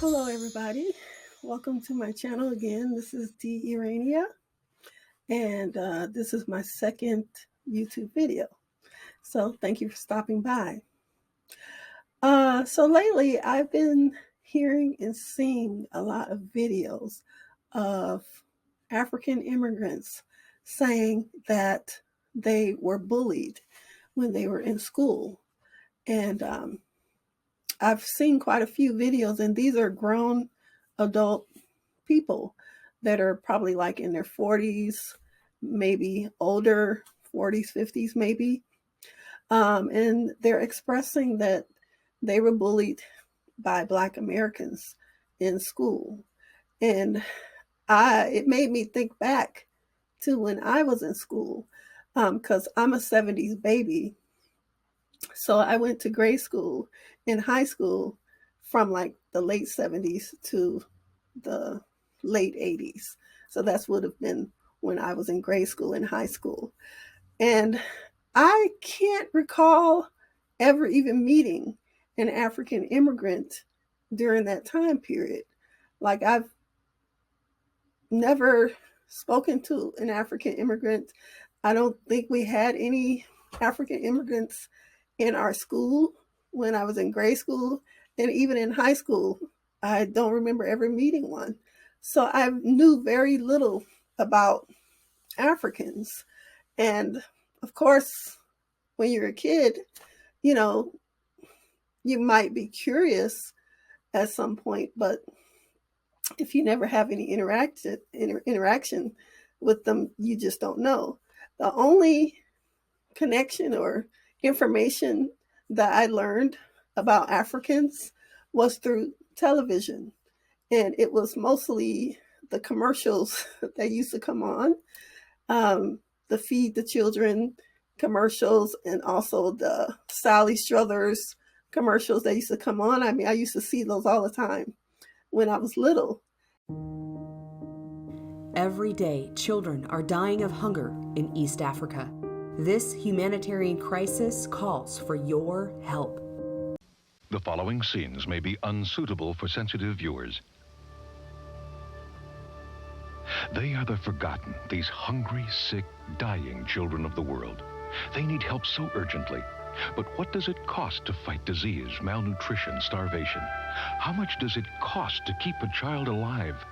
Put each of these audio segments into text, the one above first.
Hello everybody, welcome to my channel again. This is D-Erania and this is my second YouTube video. So thank you for stopping by. So lately I've been hearing and seeing a lot of videos of African immigrants saying that they were bullied when they were in school. And I've seen quite a few videos, and these are grown adult people that are probably like in their 40s, maybe older, 40s, 50s maybe. And they're expressing that they were bullied by Black Americans in school. And it made me think back to when I was in school, because I'm a 70s baby. So I went to grade school and high school from like the late 70s to the late 80s. So that's would have been when I was in grade school and high school. And I can't recall ever even meeting an African immigrant during that time period. Like I've never spoken to an African immigrant. I don't think we had any African immigrants in our school when I was in grade school, and even in high school, I don't remember ever meeting one. So I knew very little about Africans. And of course, when you're a kid, you know, you might be curious at some point, but if you never have any interaction with them, you just don't know. The only connection or information that I learned about Africans was through television. And it was mostly the commercials that used to come on, the Feed the Children commercials, and also the Sally Struthers commercials that used to come on. I mean, I used to see those all the time when I was little. Every day, children are dying of hunger in East Africa. This humanitarian crisis calls for your help. The following scenes may be unsuitable for sensitive viewers. They are the forgotten, these hungry, sick, dying children of the world. They need help so urgently. But what does it cost to fight disease, malnutrition, starvation? How much does it cost to keep a child alive?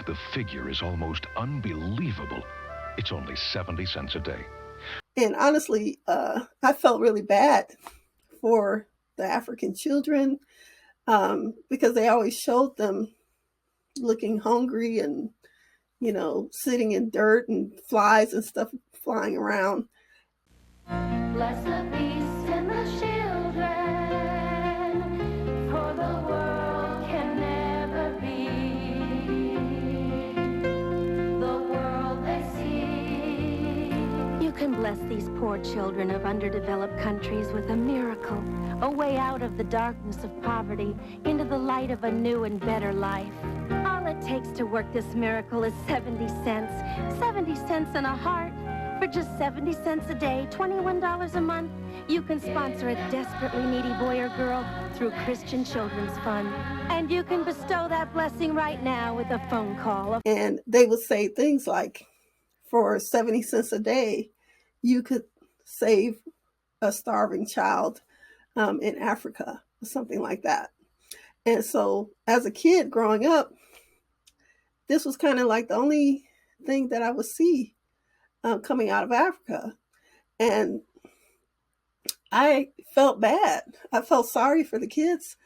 The figure is almost unbelievable. It's only 70 cents a day. And honestly, I felt really bad for the African children because they always showed them looking hungry and, you know, sitting in dirt and flies and stuff flying around. Bless the beast and the children, for the world can never be the world they see. You can bless these poor children of underdeveloped countries with a miracle, a way out of the darkness of poverty into the light of a new and better life. All it takes to work this miracle is 70 cents. 70 cents and a heart. For just 70 cents a day, $21 a month, you can sponsor a desperately needy boy or girl through Christian Children's Fund. And you can bestow that blessing right now with a phone call. And they would say things like, for 70 cents a day, you could save a starving child in Africa, or something like that. And so as a kid growing up, this was kind of like the only thing that I would see coming out of Africa. And I felt bad. I felt sorry for the kids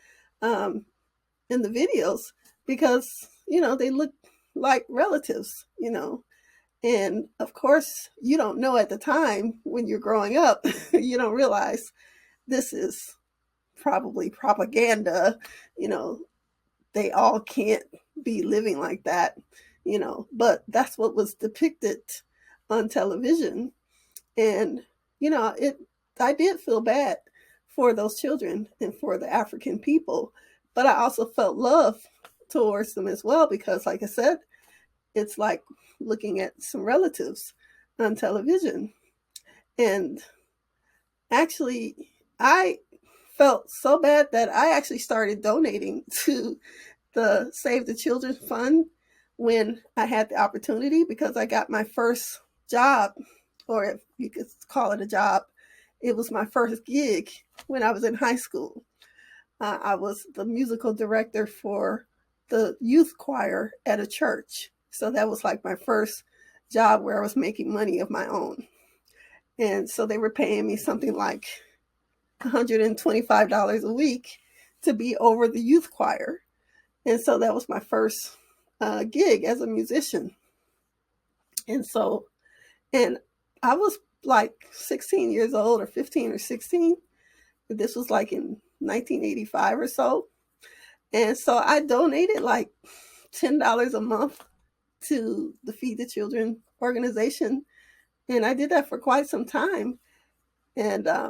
in the videos because, you know, they look like relatives, you know. And of course, you don't know at the time when you're growing up, you don't realize this is probably propaganda, you know, they all can't be living like that, you know, but that's what was depicted on television. And, you know, I did feel bad for those children and for the African people, but I also felt love towards them as well, because like I said, it's like looking at some relatives on television. And actually, I felt so bad that I actually started donating to the Save the Children Fund when I had the opportunity, because I got my first job, or if you could call it a job, it was my first gig when I was in high school. I was the musical director for the youth choir at a church. So that was like my first job where I was making money of my own. And so they were paying me something like $125 a week to be over the youth choir. And so that was my first gig as a musician. And so, and I was like 16 years old, or 15 or 16. This was like in 1985 or so. And so I donated like $10 a month to the Feed the Children organization. And I did that for quite some time. And I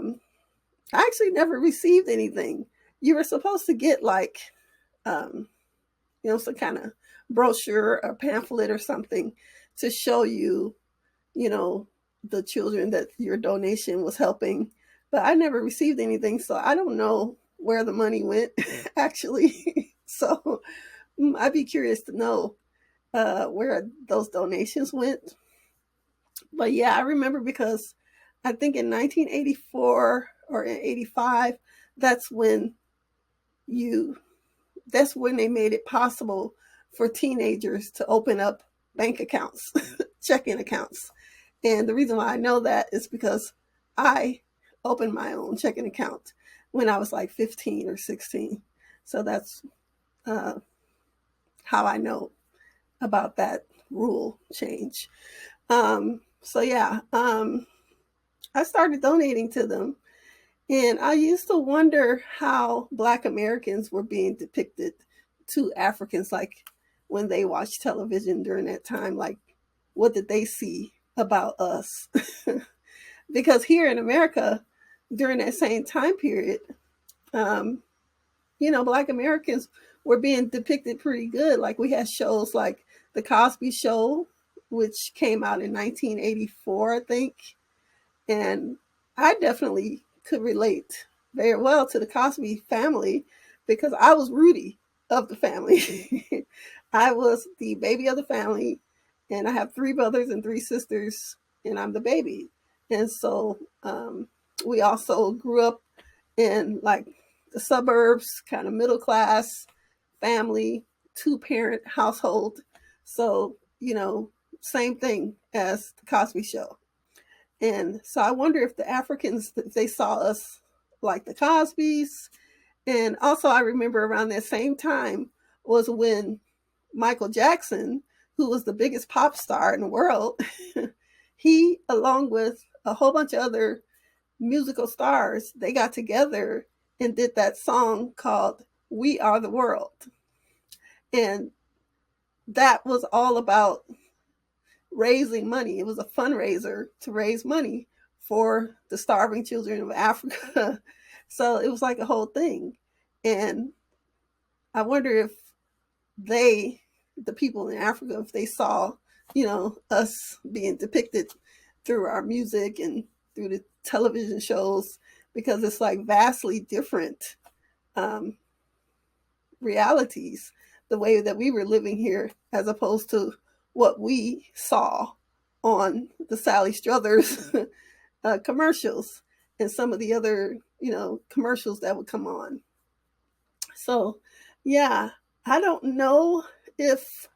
actually never received anything. You were supposed to get like, some kind of brochure or pamphlet or something to show you, the children that your donation was helping. But I never received anything, so I don't know where the money went, actually. So I'd be curious to know where those donations went. But yeah, I remember, because I think in 1984 or in 85, that's when they made it possible for teenagers to open up bank accounts, checking accounts. And the reason why I know that is because I opened my own checking account when I was like 15 or 16. So that's how I know about that rule change. So yeah, I started donating to them. And I used to wonder how Black Americans were being depicted to Africans, like when they watched television during that time, like what did they see about us? Because here in America, during that same time period, Black Americans were being depicted pretty good. Like we had shows like The Cosby Show, which came out in 1984, I think. And I definitely could relate very well to the Cosby family, because I was Rudy of the family. I was the baby of the family, and I have 3 brothers and 3 sisters, and I'm the baby. And so we also grew up in like the suburbs, kind of middle class family, 2-parent household. So, same thing as the Cosby Show. And so I wonder if the Africans, if they saw us like the Cosbys. And also I remember around that same time was when Michael Jackson, who was the biggest pop star in the world, he, along with a whole bunch of other musical stars, they got together and did that song called We Are the World. And that was all about raising money. It was a fundraiser to raise money for the starving children of Africa. So it was like a whole thing. And I wonder if the people in Africa, if they saw, us being depicted through our music and through the television shows, because it's like vastly different realities, the way that we were living here, as opposed to what we saw on the Sally Struthers commercials and some of the other, commercials that would come on. So, yeah, I don't know if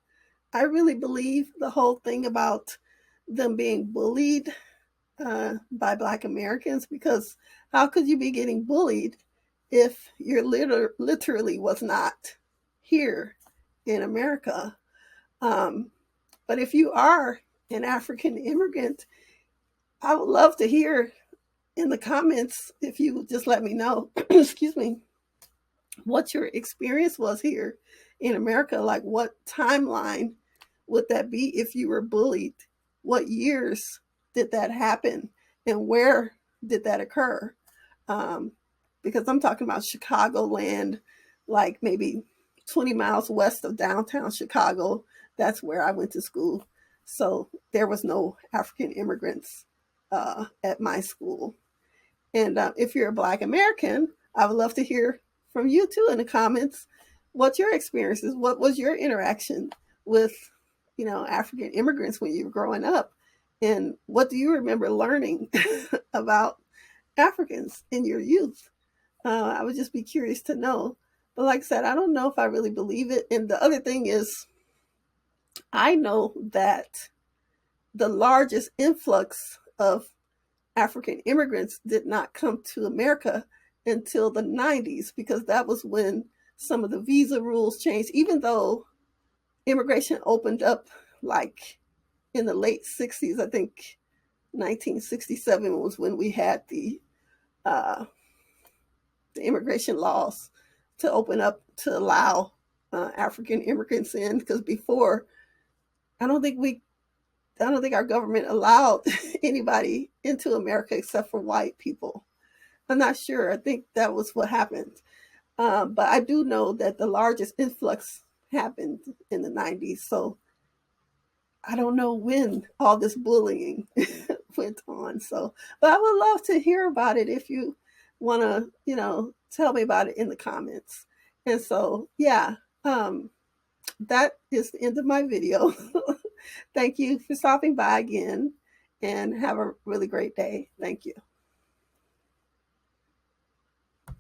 I really believe the whole thing about them being bullied by Black Americans, because how could you be getting bullied if you're literally was not here in America? But if you are an African immigrant, I would love to hear in the comments, if you would just let me know, excuse me, what your experience was here in America. Like, what timeline would that be if you were bullied? What years did that happen? And where did that occur? Because I'm talking about Chicagoland, like maybe 20 miles west of downtown Chicago. That's where I went to school. So there was no African immigrants at my school. And if you're a Black American, I would love to hear from you too in the comments. what's your experiences? What was your interaction with, African immigrants when you were growing up? And what do you remember learning about Africans in your youth? I would just be curious to know. But like I said, I don't know if I really believe it. And the other thing is, I know that the largest influx of African immigrants did not come to America until the 90s, because that was when some of the visa rules changed, even though immigration opened up like in the late 60s. I think 1967 was when we had the immigration laws to open up to allow African immigrants in, because before, I don't think our government allowed anybody into America except for white people. I'm not sure. I think that was what happened. But I do know that the largest influx happened in the 90s. So I don't know when all this bullying went on. So, but I would love to hear about it if you want to, tell me about it in the comments. And so, yeah, that is the end of my video. Thank you for stopping by again, and have a really great day. Thank you.